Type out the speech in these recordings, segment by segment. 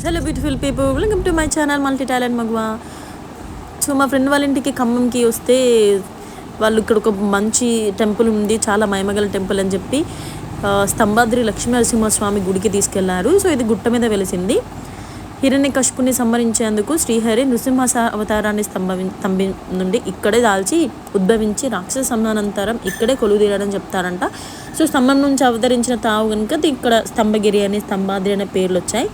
Hello beautiful people, welcome to my channel multi talent మగువా. So మా friend వాళ్ళ ఇంటికి ఖమ్మంకి వస్తే వాళ్ళు ఇక్కడ ఒక మంచి టెంపుల్ ఉంది, చాలా మహిమగల టెంపుల్ అని చెప్పి స్తంభాద్రి లక్ష్మీనరసింహస్వామి గుడికి తీసుకెళ్లారు. సో ఇది గుట్ట మీద వెలిసింది. హిరణ్యకశిపుని సంహరించేందుకు శ్రీహరి నృసింహ అవతారాన్ని స్తంభి నుండి ఇక్కడే దాల్చి ఉద్భవించి రాక్షస సంహానంతరం ఇక్కడే కొలువుదీరని చెప్తారంట. సో స్తంభం నుంచి అవతరించిన తావు కనుక ఇక్కడ స్తంభగిరి అని స్తంభాద్రి అనే పేర్లు వచ్చాయి.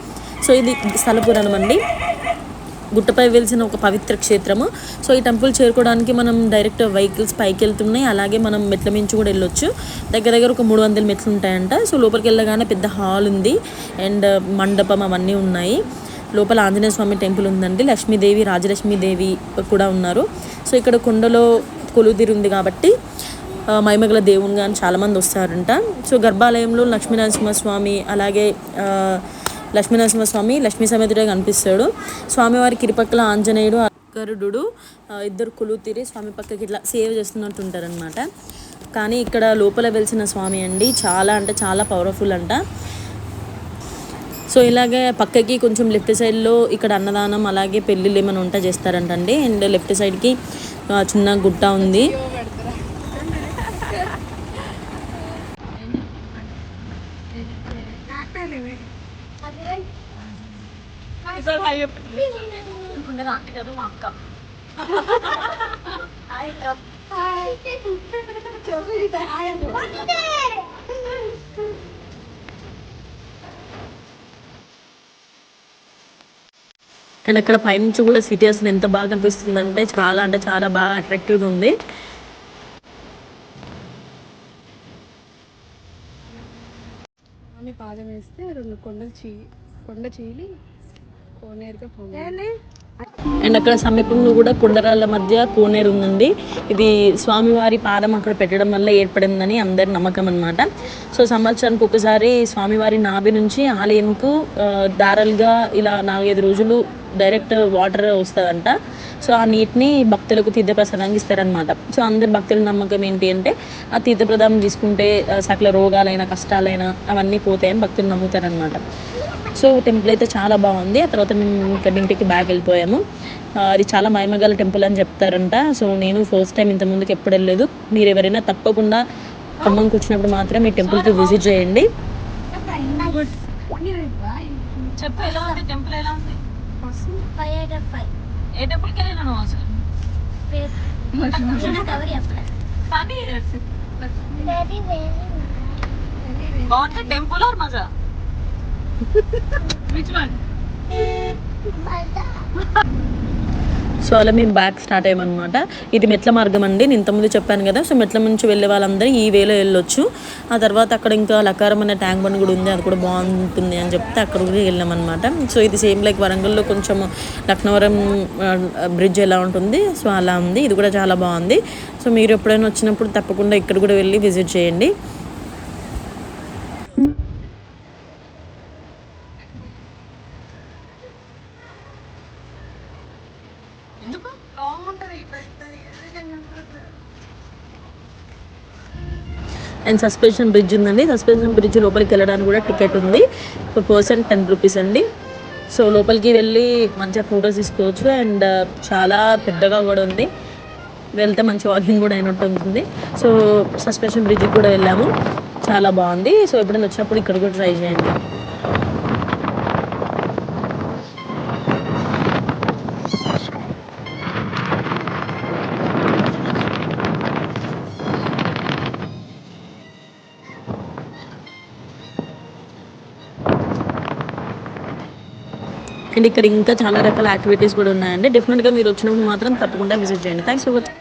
సో ఇది స్థల పురాణం అండి. గుట్టపై వెలిసిన ఒక పవిత్ర క్షేత్రము. సో ఈ టెంపుల్ చేరుకోవడానికి మనం డైరెక్ట్ వెహికల్స్ పైకి వెళ్తున్నాయి, అలాగే మనం మెట్ల మించి కూడా వెళ్ళొచ్చు. దగ్గర దగ్గర ఒక 300 మెట్లు ఉంటాయంట. సో లోపలికి వెళ్ళగానే పెద్ద హాల్ ఉంది అండ్ మండపం అవన్నీ ఉన్నాయి. లోపల ఆంజనేయ స్వామి టెంపుల్ ఉందండి. లక్ష్మీదేవి, రాజలక్ష్మీదేవి కూడా ఉన్నారు. సో ఇక్కడ కొండలో కొలువుదీరి ఉంది కాబట్టి మహిమగల దేవునిగా చాలామంది వస్తారంట. సో గర్భాలయంలో లక్ష్మీనరసింహస్వామి, అలాగే లక్ష్మీనరసింహస్వామి లక్ష్మీ సమేతుడే కనిపిస్తాడు. స్వామివారికి ఇరుపక్కల ఆంజనేయుడు, గరుడు ఇద్దరు కొలువుతీరి స్వామి పక్కకి ఇట్లా సేవ్ చేస్తున్నట్టు ఉంటారనమాట. కానీ ఇక్కడ లోపల వెలిసిన స్వామి అండి చాలా అంటే చాలా పవర్ఫుల్ అంట. సో ఇలాగే పక్కకి కొంచెం లెఫ్ట్ సైడ్లో ఇక్కడ అన్నదానం, అలాగే పెళ్ళిళ్ళు ఏమైనా ఉంటా చేస్తారంటండి. అండ్ లెఫ్ట్ సైడ్కి చిన్న గుట్ట ఉంది. అండ్ అక్కడ పైనుంచి కూడా సిటీ అసలు ఎంత బాగా అనిపిస్తుంది అంటే చాలా బాగా అట్రాక్టివ్గా ఉంది. పాదం వేస్తే 2 కొండ చీలి కోనేరుగా పోయింది. అండ్ అక్కడ సమీపంలో కూడా కొండరాళ్ళ మధ్య కోనేరు ఉందండి. ఇది స్వామివారి పాదం అక్కడ పెట్టడం వల్ల ఏర్పడిందని అందరి నమ్మకం అనమాట. సో సంవత్సరానికి ఒకసారి స్వామివారి నాభి నుంచి ఆలయంకు దారాలుగా ఇలా 4-5 రోజులు డైరెక్ట్ వాటర్ వస్తుందంట. సో ఆ నీటిని భక్తులకు తీర్థప్రసాదానికి ఇస్తారనమాట. సో అందరి భక్తుల నమ్మకం ఏంటి అంటే ఆ తీర్థప్రసాదం తీసుకుంటే సకల రోగాలైనా కష్టాలైనా అవన్నీ పోతాయని భక్తులు నమ్ముతారనమాట. సో టెంపుల్ అయితే చాలా బాగుంది. ఆ తర్వాత మేము ఇక్కడ ఇంటికి బ్యాక్ వెళ్ళిపోయాము. అది చాలా మహిమగల టెంపుల్ అని చెప్తారంట. సో నేను ఫస్ట్ టైం ఇంతకుముందుకు ఎప్పుడు వెళ్ళలేదు. మీరు ఎవరైనా తప్పకుండా ఖమ్మంకి వచ్చినప్పుడు మాత్రం ఈ టెంపుల్కి విజిట్ చేయండి. టెంపుల్ ఆర్ మజా? సో అలా మేము బ్యాక్ స్టార్ట్ అయ్యామన్నమాట. ఇది మెట్ల మార్గం అండి, నేను ఇంతకుముందు చెప్పాను కదా. సో మెట్ల నుంచి వెళ్ళే వాళ్ళందరూ ఈ వేలో వెళ్ళొచ్చు. ఆ తర్వాత అక్కడ ఇంకా లకారం అనే ట్యాంక్ బండ్ కూడా ఉంది, అది కూడా బాగుంటుంది అని చెప్తే అక్కడ కూడా వెళ్ళామన్నమాట. సో ఇది సేమ్ లైక్ వరంగల్లో కొంచెం లక్నవరం బ్రిడ్జ్ ఎలా ఉంటుంది, సో అలా ఉంది. ఇది కూడా చాలా బాగుంది. సో మీరు ఎప్పుడైనా వచ్చినప్పుడు తప్పకుండా ఇక్కడ కూడా వెళ్ళి విజిట్ చేయండి. అండ్ సస్పెన్షన్ బ్రిడ్జ్ ఉందండి. సస్పెన్షన్ బ్రిడ్జ్ లోపలికి వెళ్ళడానికి కూడా టికెట్ ఉంది. పర్ పర్సన్ 10 రూపీస్ అండి. సో లోపలికి వెళ్ళి మంచిగా ఫొటోస్ తీసుకోవచ్చు. అండ్ చాలా పెద్దగా కూడా ఉంది, వెళ్తే మంచి వాకింగ్ కూడా అయినట్టు ఉంటుంది. సో సస్పెన్షన్ బ్రిడ్జ్కి కూడా వెళ్ళాము, చాలా బాగుంది. సో ఎప్పుడైనా వచ్చినప్పుడు ఇక్కడ కూడా ట్రై చేయండి. అండ్ ఇక్కడ ఇంకా చాలా రకాల యాక్టివిటీస్ కూడా ఉన్నాయండి. డెఫినెట్గా మీరు వచ్చినప్పుడు మాత్రం తప్పకుండా విజిట్ చేయండి. Thanks for watching.